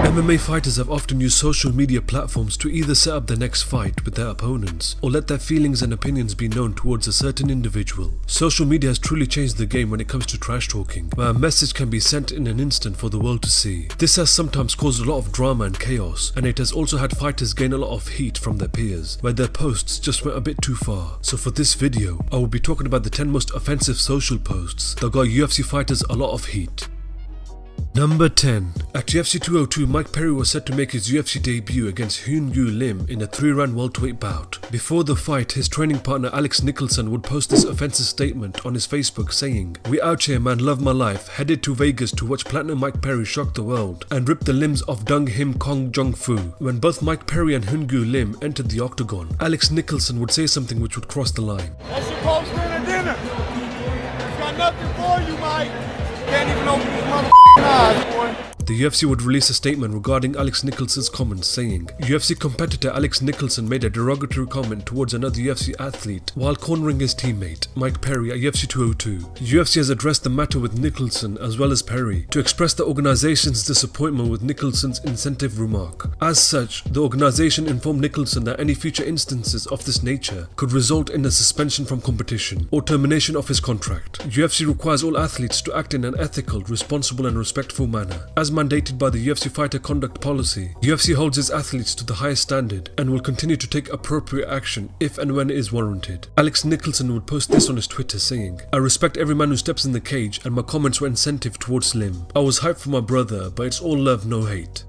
MMA fighters have often used social media platforms to either set up their next fight with their opponents or let their feelings and opinions be known towards a certain individual. Social media has truly changed the game when it comes to trash talking, where a message can be sent in an instant for the world to see. This has sometimes caused a lot of drama and chaos, and it has also had fighters gain a lot of heat from their peers, where their posts just went a bit too far. So for this video, I will be talking about the 10 most offensive social posts that got UFC fighters a lot of heat. Number 10. At UFC 202, Mike Perry was set to make his UFC debut against Hyun Gyu Lim in a 3-round welterweight bout. Before the fight, his training partner Alex Nicholson would post this offensive statement on his Facebook saying, "We out here man, love my life, headed to Vegas to watch Platinum Mike Perry shock the world and rip the limbs of Dung Him Kong Jong Fu." When both Mike Perry and Hyun Gyu Lim entered the octagon, Alex Nicholson would say something which would cross the line. "That's your post-dinner dinner. It's got nothing for you, Mike. Can't even open his motherfucking eyes, boy." The UFC would release a statement regarding Alex Nicholson's comments saying, UFC competitor Alex Nicholson made a derogatory comment towards another UFC athlete while cornering his teammate, Mike Perry, at UFC 202. UFC has addressed the matter with Nicholson as well as Perry to express the organization's disappointment with Nicholson's insensitive remark. As such, the organization informed Nicholson that any future instances of this nature could result in a suspension from competition or termination of his contract. UFC requires all athletes to act in an ethical, responsible and respectful manner. As mandated by the UFC fighter conduct policy, UFC holds its athletes to the highest standard and will continue to take appropriate action if and when it is warranted. Alex Nicholson would post this on his Twitter saying, "I respect every man who steps in the cage and my comments were incentive towards Lim. I was hyped for my brother, but it's all love, no hate."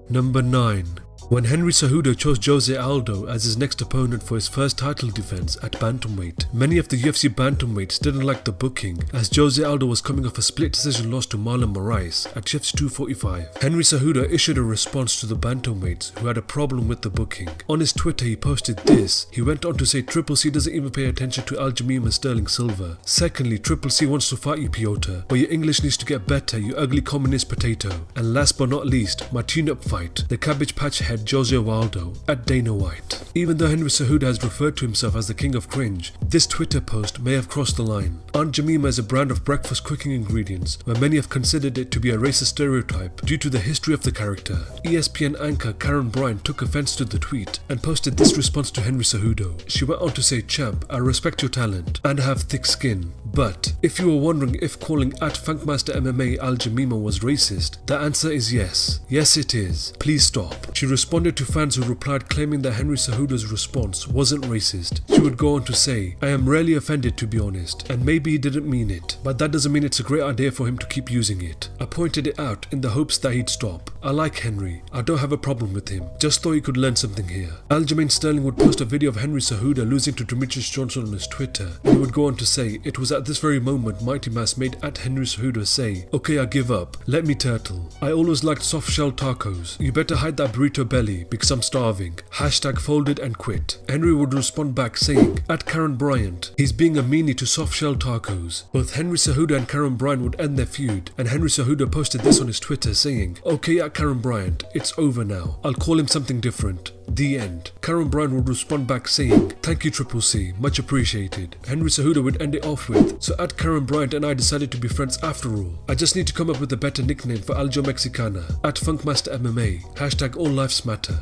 Number 9. When Henry Cejudo chose Jose Aldo as his next opponent for his first title defense at bantamweight, many of the UFC bantamweights didn't like the booking, as Jose Aldo was coming off a split decision loss to Marlon Moraes at UFC 245. Henry Cejudo issued a response to the bantamweights who had a problem with the booking. On his Twitter he posted this. He went on to say Triple C doesn't even pay attention to Aljamain and Sterling Silva. Secondly, Triple C wants to fight you, Piotr, but your English needs to get better, you ugly communist potato. And last but not least, my tune-up fight, the Cabbage Patch Head Jose Waldo at Dana White. Even though Henry Cejudo has referred to himself as the king of cringe, this Twitter post may have crossed the line. Aunt Jemima is a brand of breakfast cooking ingredients where many have considered it to be a racist stereotype due to the history of the character. ESPN anchor Karen Bryant took offense to the tweet and posted this response to Henry Cejudo. She went on to say, "Champ, I respect your talent and have thick skin, but if you were wondering if calling at Funkmaster MMA Al Jemima was racist, the answer is yes. Yes it is. Please stop." She responded to fans who replied claiming that Henry Cejudo's response wasn't racist. She would go on to say, "I am rarely offended to be honest, and maybe he didn't mean it, but that doesn't mean it's a great idea for him to keep using it. I pointed it out in the hopes that he'd stop. I like Henry. I don't have a problem with him. Just thought he could learn something here." Aljamain Sterling would post a video of Henry Cejudo losing to Demetrius Johnson on his Twitter, and he would go on to say, "It was at this very moment Mighty Mass made at Henry Cejudo say, 'Okay, I give up. Let me turtle. I always liked soft shell tacos. You better hide that burrito belly because I'm starving. Hashtag folded and quit.'" Henry would respond back saying, "At Karen Bryant, he's being a meanie to soft shell tacos." Both Henry Cejudo and Karen Bryant would end their feud, and Henry Cejudo posted this on his Twitter saying, "Okay, at Karen Bryant, it's over now. I'll call him something different. The end." Karen Bryant would respond back saying, "Thank you Triple C, much appreciated." Henry Cejudo would end it off with, "So at Karen Bryant and I decided to be friends after all. I just need to come up with a better nickname for Aljo Mexicana. At Funkmaster MMA. Hashtag all lives matter."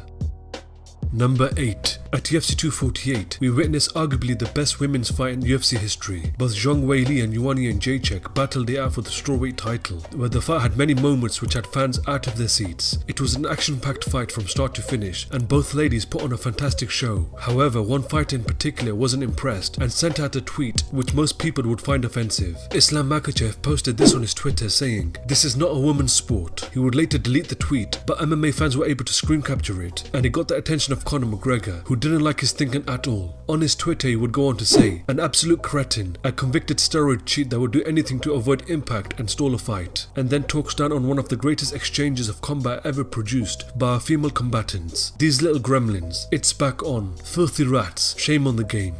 Number 8. At UFC 248, we witnessed arguably the best women's fight in UFC history. Both Zhang Weili and Jedrzejczyk battled it out for the strawweight title, where the fight had many moments which had fans out of their seats. It was an action-packed fight from start to finish, and both ladies put on a fantastic show. However, one fighter in particular wasn't impressed and sent out a tweet which most people would find offensive. Islam Makhachev posted this on his Twitter saying, "This is not a woman's sport." He would later delete the tweet, but MMA fans were able to screen capture it, and it got the attention of Conor McGregor, who didn't like his thinking at all. On his Twitter he would go on to say, "An absolute cretin, a convicted steroid cheat that would do anything to avoid impact and stall a fight," and then talks down on one of the greatest exchanges of combat ever produced by our female combatants. "These little gremlins, it's back on. Filthy rats, shame on the game."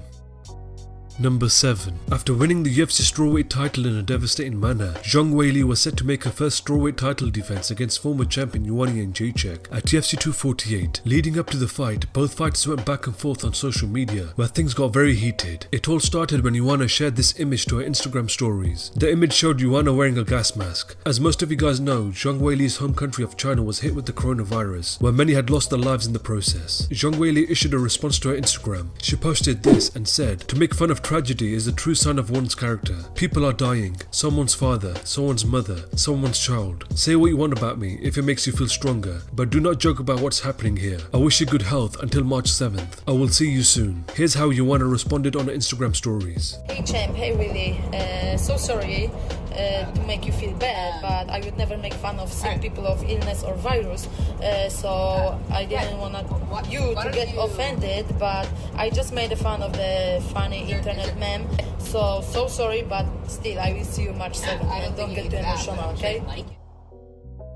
Number 7. After winning the UFC strawweight title in a devastating manner, Weili was set to make her first strawweight title defense against former champion Jedrzejczyk at UFC 248. Leading up to the fight, both fighters went back and forth on social media, where things got very heated. It all started when Joanna shared this image to her Instagram stories. The image showed Joanna wearing a gas mask. As most of you guys know, Weili's home country of China was hit with the coronavirus, where many had lost their lives in the process. Weili issued a response to her Instagram. She posted this and said, "To make fun of tragedy is the true sign of one's character. People are dying. Someone's father, someone's mother, someone's child. Say what you want about me if it makes you feel stronger, but do not joke about what's happening here. I wish you good health until March 7th. I will see you soon." Here's how Joanna responded on her Instagram stories. Hey champ, hey Weili, so sorry to make you feel bad, but I would never make fun of sick people of illness or virus, so I didn't want you to get offended, but I just made fun of the funny internet meme, so sorry, but still I will see you March 7th, and don't get too emotional, okay?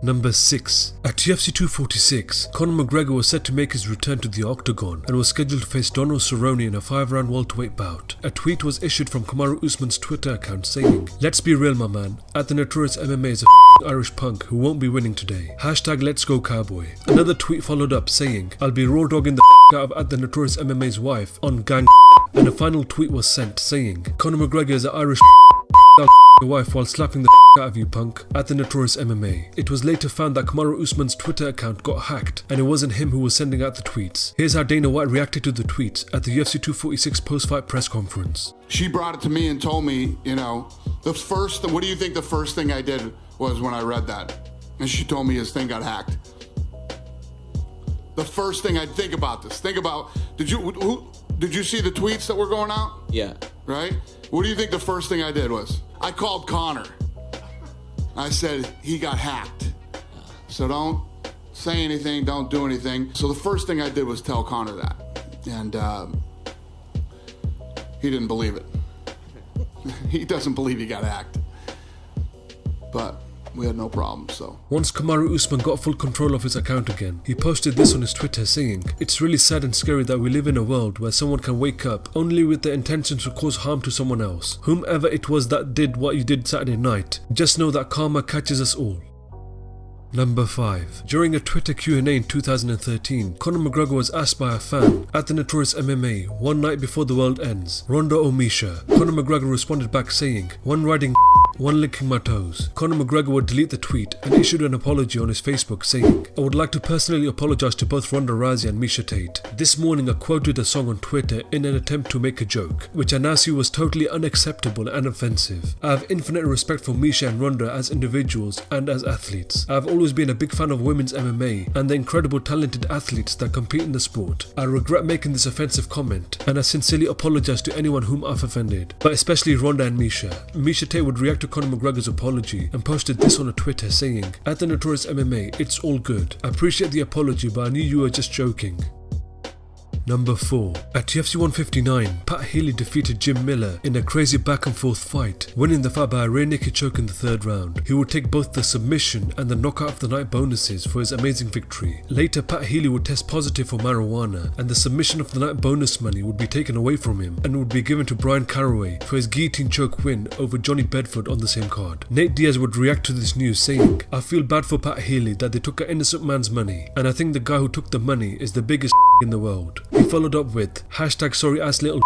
Number 6. At UFC 246, Conor McGregor was set to make his return to the octagon and was scheduled to face Donald Cerrone in a 5-round welterweight bout. A tweet was issued from Kamaru Usman's Twitter account saying, "Let's be real, my man. At the Notorious MMA is a Irish punk who won't be winning today. Hashtag let's go cowboy." Another tweet followed up saying, "I'll be raw dogging the out of At the Notorious MMA's wife on gang." And a final tweet was sent saying, "Conor McGregor is an Irish your wife while slapping the out of you, punk, at the Notorious MMA." It was later found that Kamaru Usman's Twitter account got hacked and it wasn't him who was sending out the tweets. Here's how Dana White reacted to the tweets at the UFC 246 post-fight press conference. She brought it to me and told me, what do you think the first thing I did was when I read that? And she told me his thing got hacked. The first thing I'd think about this. Think about, did you see the tweets that were going out? Yeah. Right? What do you think the first thing I did was? I called Conor. I said, he got hacked. So don't say anything, don't do anything. So the first thing I did was tell Conor that. And he didn't believe it. He doesn't believe he got hacked. But we had no problem, so. Once Kamaru Usman got full control of his account again, he posted this on his Twitter saying, "It's really sad and scary that we live in a world where someone can wake up only with the intention to cause harm to someone else. Whomever it was that did what you did Saturday night, just know that karma catches us all." Number 5. During a Twitter Q&A in 2013, Conor McGregor was asked by a fan at the Notorious MMA, "One night before the world ends, Ronda or Misha?" Conor McGregor responded back saying, "One riding one licking my toes." Conor McGregor would delete the tweet and issued an apology on his Facebook saying, "I would like to personally apologize to both Ronda Rousey and Misha Tate. This morning I quoted a song on Twitter in an attempt to make a joke, which I now see was totally unacceptable and offensive. I have infinite respect for Misha and Ronda as individuals and as athletes. I have always been a big fan of women's MMA and the incredible talented athletes that compete in the sport. I regret making this offensive comment and I sincerely apologize to anyone whom I've offended, but especially Ronda and Misha." Misha Tate would react to Conor McGregor's apology and posted this on a Twitter saying, "At the Notorious MMA, it's all good. I appreciate the apology, but I knew you were just joking." Number 4. At UFC 159, Pat Healy defeated Jim Miller in a crazy back and forth fight, winning the fight by a rear naked choke in the 3rd round. He would take both the submission and the knockout of the night bonuses for his amazing victory. Later, Pat Healy would test positive for marijuana and the submission of the night bonus money would be taken away from him and would be given to Brian Caraway for his guillotine choke win over Johnny Bedford on the same card. Nate Diaz would react to this news saying, "I feel bad for Pat Healy that they took an innocent man's money, and I think the guy who took the money is the biggest in the world." He followed up with, "Sorry ass little."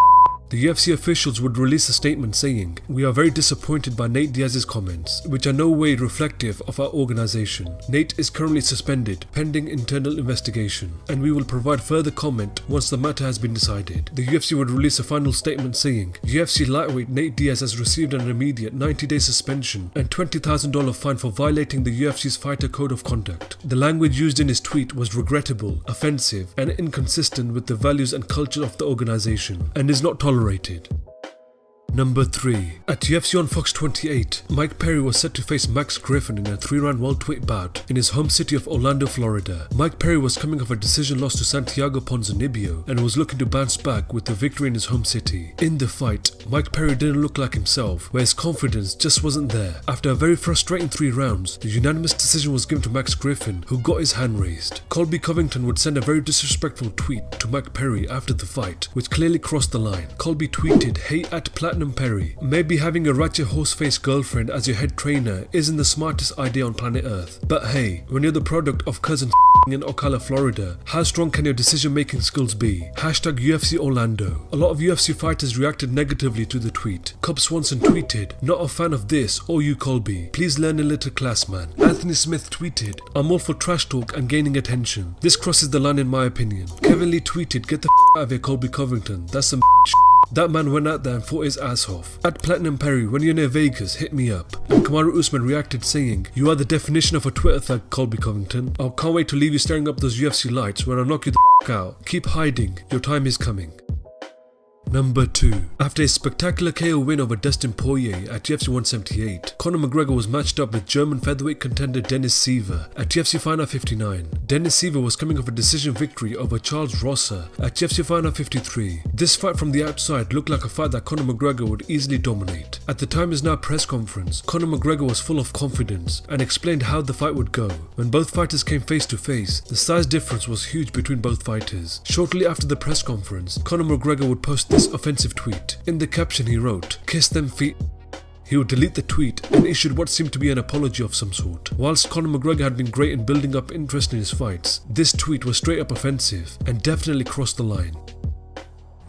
The UFC officials would release a statement saying, "We are very disappointed by Nate Diaz's comments, which are no way reflective of our organization. Nate is currently suspended, pending internal investigation, and we will provide further comment once the matter has been decided." The UFC would release a final statement saying, "UFC lightweight Nate Diaz has received an immediate 90-day suspension and $20,000 fine for violating the UFC's fighter code of conduct. The language used in his tweet was regrettable, offensive, and inconsistent with the values and culture of the organization, and is not tolerated." Number 3. At UFC on Fox 28, Mike Perry was set to face Max Griffin in a 3-round welterweight bout in his home city of Orlando, Florida. Mike Perry was coming off a decision loss to Santiago Ponzinibbio and was looking to bounce back with the victory in his home city. In the fight, Mike Perry didn't look like himself, where his confidence just wasn't there. After a very frustrating 3 rounds, the unanimous decision was given to Max Griffin, who got his hand raised. Colby Covington would send a very disrespectful tweet to Mike Perry after the fight, which clearly crossed the line. Colby tweeted, "Hey at Platinum Perry, maybe having a ratchet horse-faced girlfriend as your head trainer isn't the smartest idea on planet Earth. But hey, when you're the product of cousin in Ocala, Florida, how strong can your decision-making skills be?" Hashtag UFC Orlando. A lot of UFC fighters reacted negatively to the tweet. Cub Swanson tweeted, "Not a fan of this or you Colby. Please learn a little class, man." Anthony Smith tweeted, "I'm all for trash talk and gaining attention. This crosses the line in my opinion." Kevin Lee tweeted, "Get the out of here Colby Covington. That's some That man went out there and fought his ass off. At Platinum Perry, when you're near Vegas, hit me up." And Kamaru Usman reacted saying, "You are the definition of a Twitter thug, Colby Covington. I can't wait to leave you staring up those UFC lights when I knock you the out. Keep hiding, your time is coming." Number 2. After a spectacular KO win over Dustin Poirier at UFC 178, Conor McGregor was matched up with German featherweight contender Dennis Siver at UFC Final 59. Dennis Siver was coming off a decision victory over Charles Rosser at UFC Final 53. This fight from the outside looked like a fight that Conor McGregor would easily dominate. At the time is now press conference, Conor McGregor was full of confidence and explained how the fight would go. When both fighters came face to face, the size difference was huge between both fighters. Shortly after the press conference, Conor McGregor would post this offensive tweet. In the caption he wrote, "Kiss them feet." He would delete the tweet and issued what seemed to be an apology of some sort. Whilst Conor McGregor had been great in building up interest in his fights, this tweet was straight up offensive and definitely crossed the line.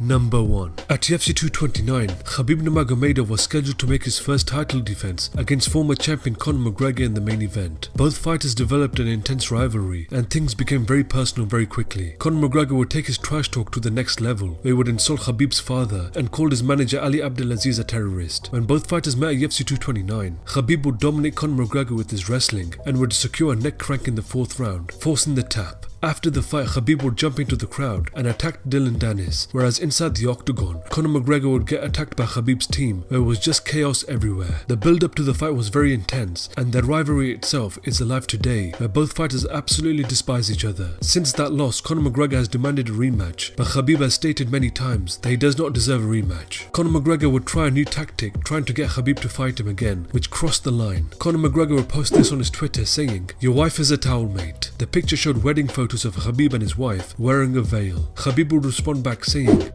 Number 1. At UFC 229, Khabib Nurmagomedov was scheduled to make his first title defense against former champion Conor McGregor in the main event. Both fighters developed an intense rivalry and things became very personal very quickly. Conor McGregor would take his trash talk to the next level, where he would insult Khabib's father and called his manager Ali Abdelaziz a terrorist. When both fighters met at UFC 229, Khabib would dominate Conor McGregor with his wrestling and would secure a neck crank in the 4th round, forcing the tap. After the fight, Khabib would jump into the crowd and attack Dylan Dennis, whereas inside the octagon, Conor McGregor would get attacked by Khabib's team, where it was just chaos everywhere. The build-up to the fight was very intense, and their rivalry itself is alive today, where both fighters absolutely despise each other. Since that loss, Conor McGregor has demanded a rematch, but Khabib has stated many times that he does not deserve a rematch. Conor McGregor would try a new tactic, trying to get Khabib to fight him again, which crossed the line. Conor McGregor would post this on his Twitter saying, "Your wife is a towel, mate." The picture showed wedding photos of Khabib and his wife wearing a veil. Khabib would respond back saying,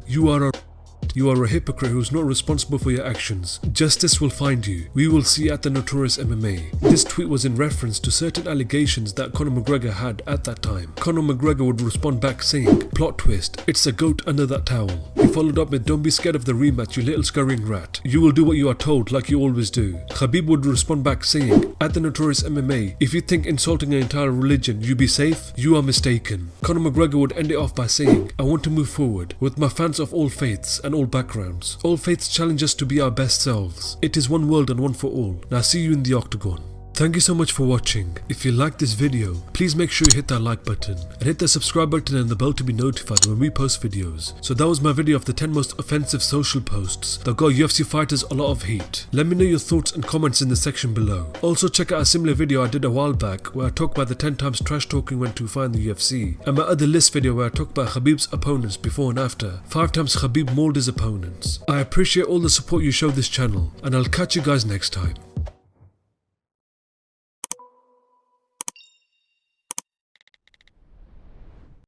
You are a hypocrite who is not responsible for your actions. Justice will find you. We will see at the Notorious MMA." This tweet was in reference to certain allegations that Conor McGregor had at that time. Conor McGregor would respond back saying, "Plot twist, it's a goat under that towel." He followed up with, "Don't be scared of the rematch, you little scurrying rat. You will do what you are told like you always do." Khabib would respond back saying, "At the Notorious MMA, if you think insulting an entire religion you be safe, you are mistaken." Conor McGregor would end it off by saying, "I want to move forward with my fans of all faiths and all backgrounds. All faiths challenge us to be our best selves. It is one world and one for all. Now see you in the octagon." Thank you so much for watching. If you liked this video, please make sure you hit that like button and hit the subscribe button and the bell to be notified when we post videos. So that was my video of the 10 most offensive social posts that got UFC fighters a lot of heat. Let me know your thoughts and comments in the section below. Also check out a similar video I did a while back where I talked about the 10 times trash talking went too far in the UFC, and my other list video where I talked about Khabib's opponents before and after, 5 times Khabib mauled his opponents. I appreciate all the support you show this channel, and I'll catch you guys next time.